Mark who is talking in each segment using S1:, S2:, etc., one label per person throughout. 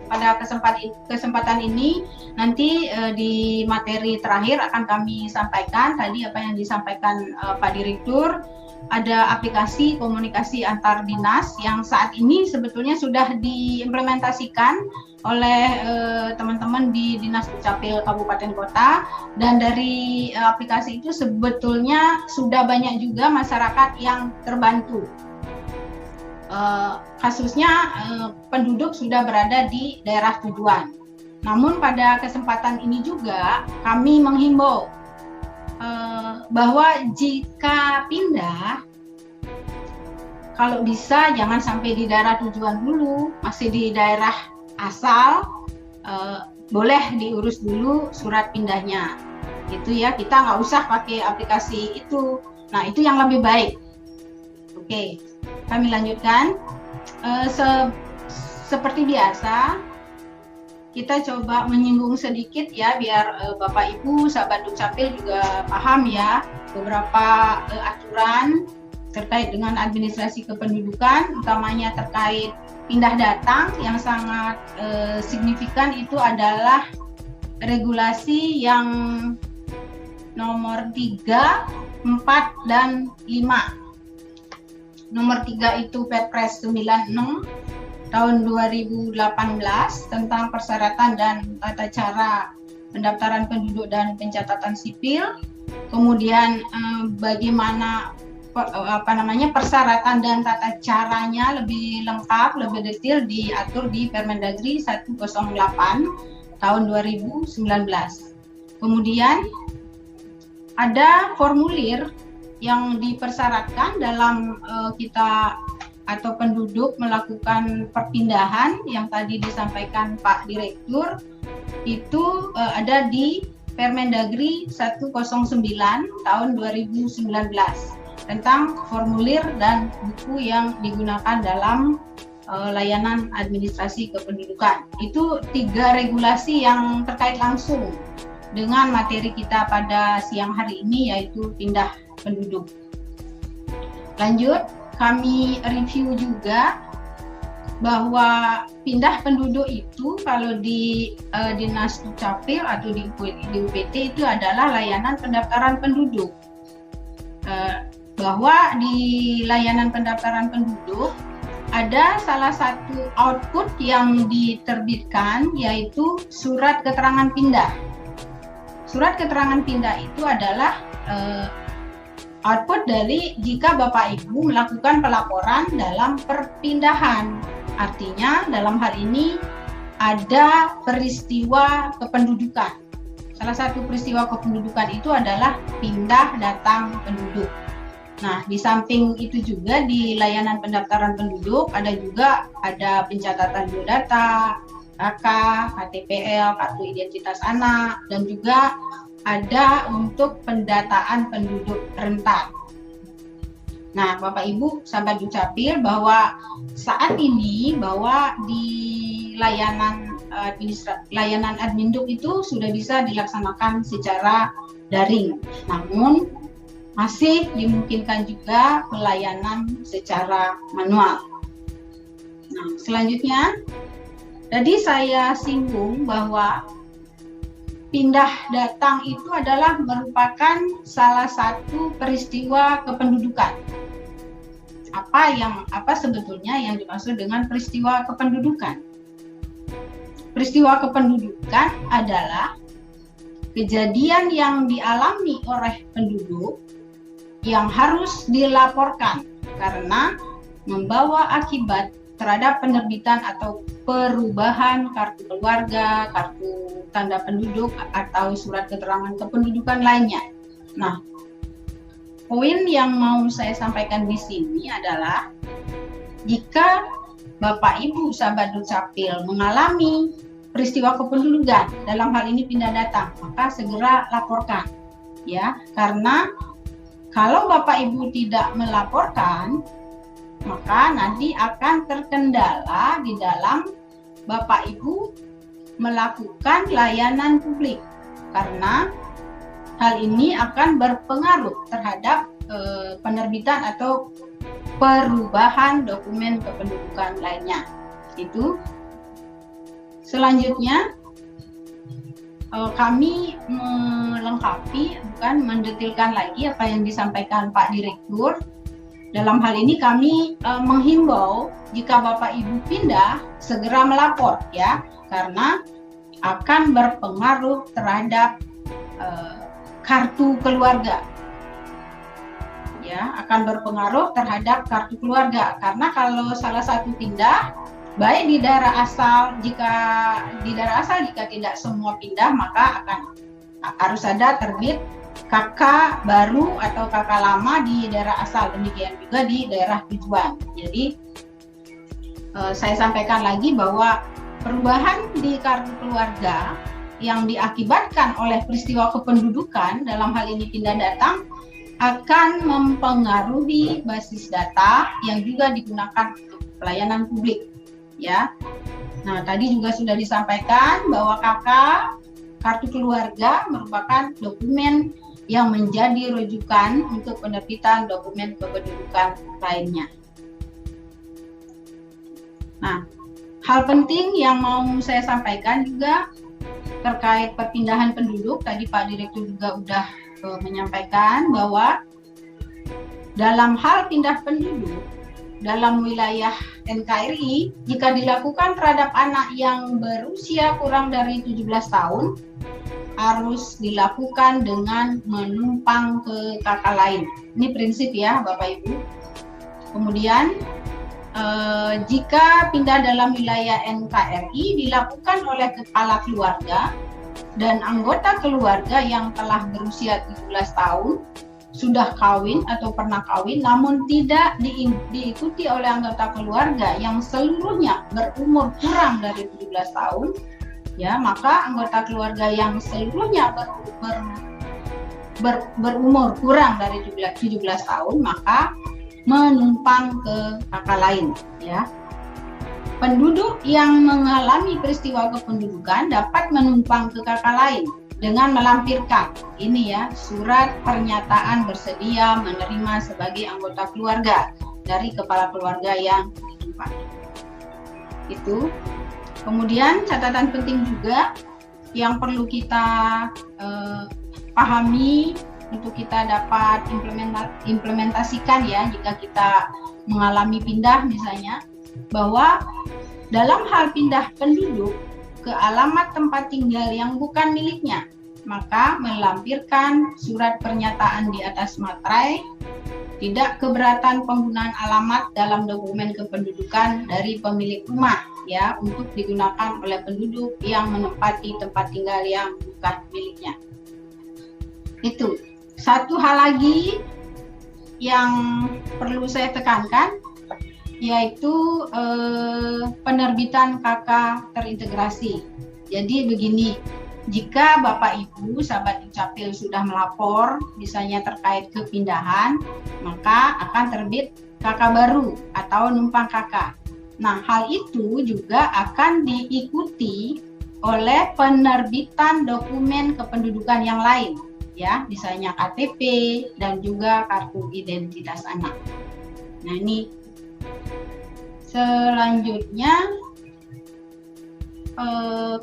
S1: pada kesempatan ini nanti di materi terakhir akan kami sampaikan tadi apa yang disampaikan Pak Direktur. Ada aplikasi komunikasi antar dinas yang saat ini sebetulnya sudah diimplementasikan oleh teman-teman di Dinas Dukcapil Kabupaten Kota, dan dari aplikasi itu sebetulnya sudah banyak juga masyarakat yang terbantu. Kasusnya penduduk sudah berada di daerah tujuan. Namun pada kesempatan ini juga kami menghimbau bahwa jika pindah, kalau bisa jangan sampai di daerah tujuan dulu, masih di daerah asal, boleh diurus dulu surat pindahnya. Gitu ya, kita nggak usah pakai aplikasi itu. Nah, itu yang lebih baik. Oke, kami lanjutkan. Seperti biasa, kita coba menyinggung sedikit ya, biar Bapak Ibu sahabat Dukcapil juga paham ya beberapa aturan terkait dengan administrasi kependudukan, utamanya terkait pindah datang. Yang sangat signifikan itu adalah regulasi yang nomor 3, 4, dan 5. Nomor 3 itu Perpres 96 tahun 2018 tentang persyaratan dan tata cara pendaftaran penduduk dan pencatatan sipil. Kemudian bagaimana persyaratan dan tata caranya lebih lengkap, lebih detail diatur di Permendagri 108 tahun 2019. Kemudian ada formulir yang dipersyaratkan dalam kita atau penduduk melakukan perpindahan yang tadi disampaikan Pak Direktur, itu ada di Permendagri 109 tahun 2019 tentang formulir dan buku yang digunakan dalam layanan administrasi kependudukan. Itu 3 regulasi yang terkait langsung dengan materi kita pada siang hari ini, yaitu pindah penduduk. Lanjut, kami review juga bahwa pindah penduduk itu kalau di Dinas Dukcapil atau di UPT itu adalah layanan pendaftaran penduduk. Bahwa di layanan pendaftaran penduduk ada salah satu output yang diterbitkan, yaitu surat keterangan pindah. Surat keterangan pindah itu adalah output dari jika Bapak Ibu melakukan pelaporan dalam perpindahan. Artinya dalam hal ini ada peristiwa kependudukan. Salah satu peristiwa kependudukan itu adalah pindah datang penduduk. Nah, di samping itu juga di layanan pendaftaran penduduk ada pencatatan biodata, KK, KTPL, kartu identitas anak, dan juga ada untuk pendataan penduduk rentan. Nah, Bapak Ibu sahabat Dukcapil, bahwa saat ini bahwa di layanan Adminduk itu sudah bisa dilaksanakan secara daring. Namun masih dimungkinkan juga pelayanan secara manual. Nah, selanjutnya tadi saya singgung bahwa pindah datang itu adalah merupakan salah satu peristiwa kependudukan. Apa sebetulnya yang dimaksud dengan peristiwa kependudukan? Peristiwa kependudukan adalah kejadian yang dialami oleh penduduk yang harus dilaporkan karena membawa akibat terhadap penerbitan atau perubahan kartu keluarga, kartu tanda penduduk, atau surat keterangan kependudukan lainnya. Nah, poin yang mau saya sampaikan di sini adalah jika Bapak Ibu sahabat Dukcapil mengalami peristiwa kependudukan, dalam hal ini pindah datang, maka segera laporkan, ya, karena kalau Bapak Ibu tidak melaporkan, maka nanti akan terkendala di dalam Bapak Ibu melakukan layanan publik, karena hal ini akan berpengaruh terhadap penerbitan atau perubahan dokumen kependudukan lainnya. Itu Selanjutnya kami melengkapi, bukan mendetilkan lagi apa yang disampaikan Pak Direktur. Dalam hal ini kami menghimbau jika Bapak Ibu pindah segera melapor ya, karena akan berpengaruh terhadap kartu keluarga. Ya, akan berpengaruh terhadap kartu keluarga, karena kalau salah satu pindah, baik di daerah asal, jika tidak semua pindah, maka harus ada terbit KK baru atau KK lama di daerah asal, demikian juga di daerah tujuan. Jadi saya sampaikan lagi bahwa perubahan di kartu keluarga yang diakibatkan oleh peristiwa kependudukan, dalam hal ini pindah datang, akan mempengaruhi basis data yang juga digunakan untuk pelayanan publik ya. Nah, tadi juga sudah disampaikan bahwa KK, kartu keluarga, merupakan dokumen yang menjadi rujukan untuk penerbitan dokumen kependudukan lainnya. Nah, hal penting yang mau saya sampaikan juga terkait perpindahan penduduk, tadi Pak Direktur juga sudah menyampaikan bahwa dalam hal pindah penduduk dalam wilayah NKRI, jika dilakukan terhadap anak yang berusia kurang dari 17 tahun, harus dilakukan dengan menumpang ke KK lain. Ini prinsip ya Bapak Ibu. Kemudian jika pindah dalam wilayah NKRI dilakukan oleh kepala keluarga dan anggota keluarga yang telah berusia 17 tahun, sudah kawin atau pernah kawin, namun tidak diikuti oleh anggota keluarga yang seluruhnya berumur kurang dari 17 tahun, ya, maka anggota keluarga yang seluruhnya berumur kurang dari 17 tahun, maka menumpang ke KK lain, ya. Penduduk yang mengalami peristiwa kependudukan dapat menumpang ke KK lain dengan melampirkan ini ya, surat pernyataan bersedia menerima sebagai anggota keluarga dari kepala keluarga yang ditumpang. Itu. Kemudian catatan penting juga yang perlu kita pahami untuk kita dapat implementasikan ya, jika kita mengalami pindah misalnya, bahwa dalam hal pindah penduduk ke alamat tempat tinggal yang bukan miliknya, maka melampirkan surat pernyataan di atas materai, tidak keberatan penggunaan alamat dalam dokumen kependudukan dari pemilik rumah ya, untuk digunakan oleh penduduk yang menempati tempat tinggal yang bukan miliknya. Itu. Satu hal lagi yang perlu saya tekankan, yaitu penerbitan KK terintegrasi. Jadi begini, jika Bapak Ibu sahabat Dukcapil sudah melapor misalnya terkait kepindahan, maka akan terbit KK baru atau numpang KK. Nah, hal itu juga akan diikuti oleh penerbitan dokumen kependudukan yang lain, ya, misalnya KTP dan juga kartu identitas anak. Nah, ini selanjutnya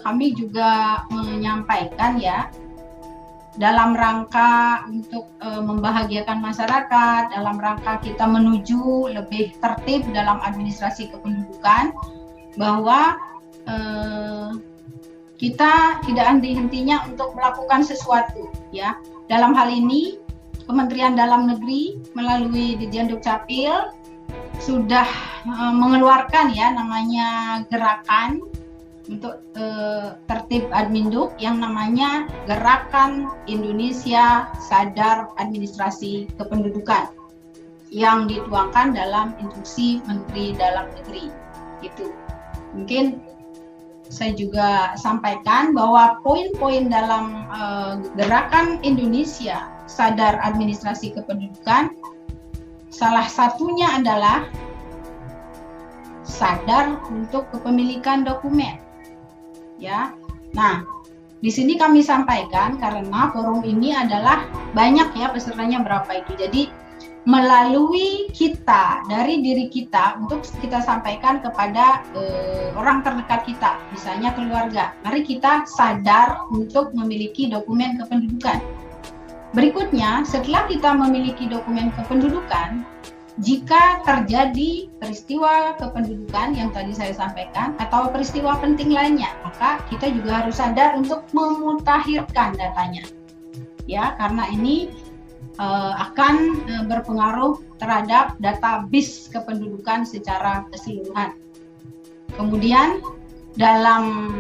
S1: kami juga menyampaikan ya, dalam rangka untuk membahagiakan masyarakat, dalam rangka kita menuju lebih tertib dalam administrasi kependudukan, bahwa kita tidak henti-hentinya untuk melakukan sesuatu ya. Dalam hal ini Kementerian Dalam Negeri melalui Ditjen Dukcapil sudah mengeluarkan ya, namanya gerakan untuk tertib Adminduk yang namanya Gerakan Indonesia Sadar Administrasi Kependudukan, yang dituangkan dalam instruksi Menteri Dalam Negeri. Itu mungkin saya juga sampaikan bahwa poin-poin dalam Gerakan Indonesia Sadar Administrasi Kependudukan, salah satunya adalah sadar untuk kepemilikan dokumen. Ya, nah di sini kami sampaikan karena forum ini adalah banyak ya pesertanya, berapa itu. Jadi melalui kita, dari diri kita untuk kita sampaikan kepada orang terdekat kita, misalnya keluarga. Mari kita sadar untuk memiliki dokumen kependudukan. Berikutnya, setelah kita memiliki dokumen kependudukan, jika terjadi peristiwa kependudukan yang tadi saya sampaikan atau peristiwa penting lainnya, maka kita juga harus sadar untuk memutakhirkan datanya. Ya, karena ini akan berpengaruh terhadap data BIS kependudukan secara keseluruhan. Kemudian dalam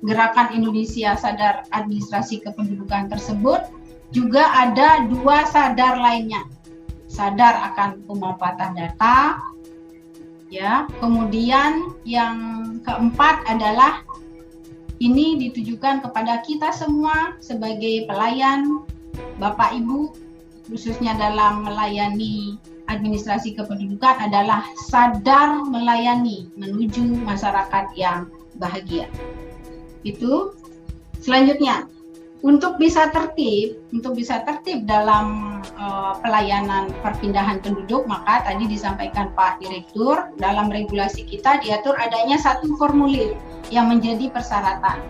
S1: gerakan Indonesia Sadar Administrasi Kependudukan tersebut juga ada 2 sadar lainnya. Sadar akan pemanfaatan data, ya. Kemudian yang keempat adalah ini ditujukan kepada kita semua sebagai pelayan, Bapak Ibu, khususnya dalam melayani administrasi kependudukan adalah sadar melayani menuju masyarakat yang bahagia. Itu. Selanjutnya, untuk bisa tertib dalam pelayanan perpindahan penduduk, maka tadi disampaikan Pak Direktur, dalam regulasi kita diatur adanya 1 formulir yang menjadi persyaratan.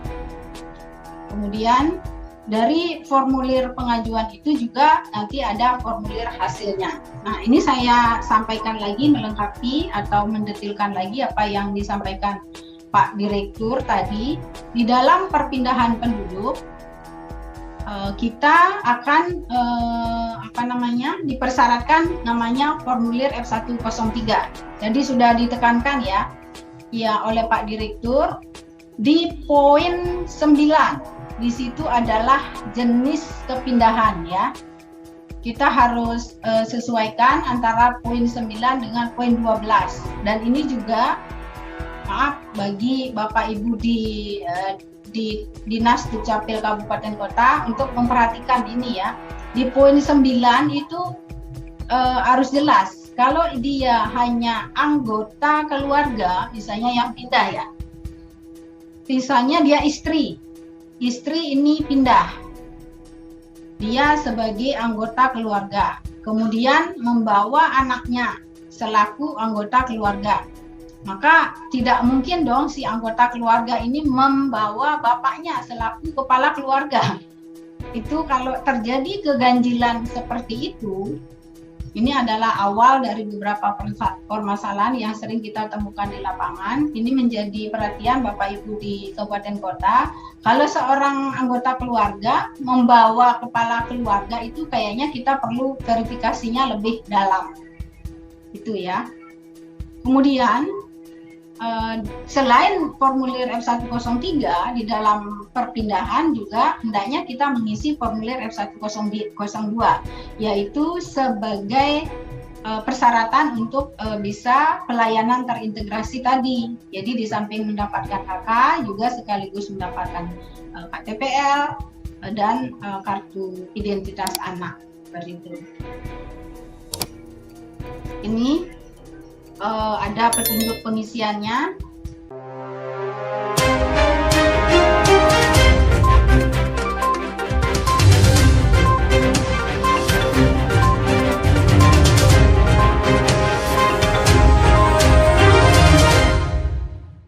S1: Kemudian dari formulir pengajuan itu juga nanti ada formulir hasilnya. Nah, ini saya sampaikan lagi, melengkapi atau mendetilkan lagi apa yang disampaikan Pak Direktur tadi. Di dalam perpindahan penduduk kita akan dipersyaratkan namanya formulir F103. Jadi sudah ditekankan ya oleh Pak Direktur di poin 9. Di situ adalah jenis kepindahan ya. Kita harus sesuaikan antara poin 9 dengan poin 12. Dan ini juga bagi Bapak Ibu di Dinas Dukcapil Kabupaten Kota untuk memperhatikan ini ya. Di poin 9 itu harus jelas. Kalau dia hanya anggota keluarga, misalnya yang pindah ya. Misalnya dia istri ini pindah. Dia sebagai anggota keluarga. Kemudian membawa anaknya selaku anggota keluarga. Maka tidak mungkin dong si anggota keluarga ini membawa bapaknya selaku kepala keluarga. Itu kalau terjadi keganjilan seperti itu, ini adalah awal dari beberapa permasalahan yang sering kita temukan di lapangan. Ini menjadi perhatian Bapak Ibu di Kabupaten Kota. Kalau seorang anggota keluarga membawa kepala keluarga itu kayaknya kita perlu verifikasinya lebih dalam. Itu ya. Kemudian selain formulir F103 di dalam perpindahan juga hendaknya kita mengisi formulir F102 yaitu sebagai persyaratan untuk bisa pelayanan terintegrasi tadi. Jadi di samping mendapatkan KK juga sekaligus mendapatkan KTPL dan kartu identitas anak seperti itu. Ini ada petunjuk pengisiannya.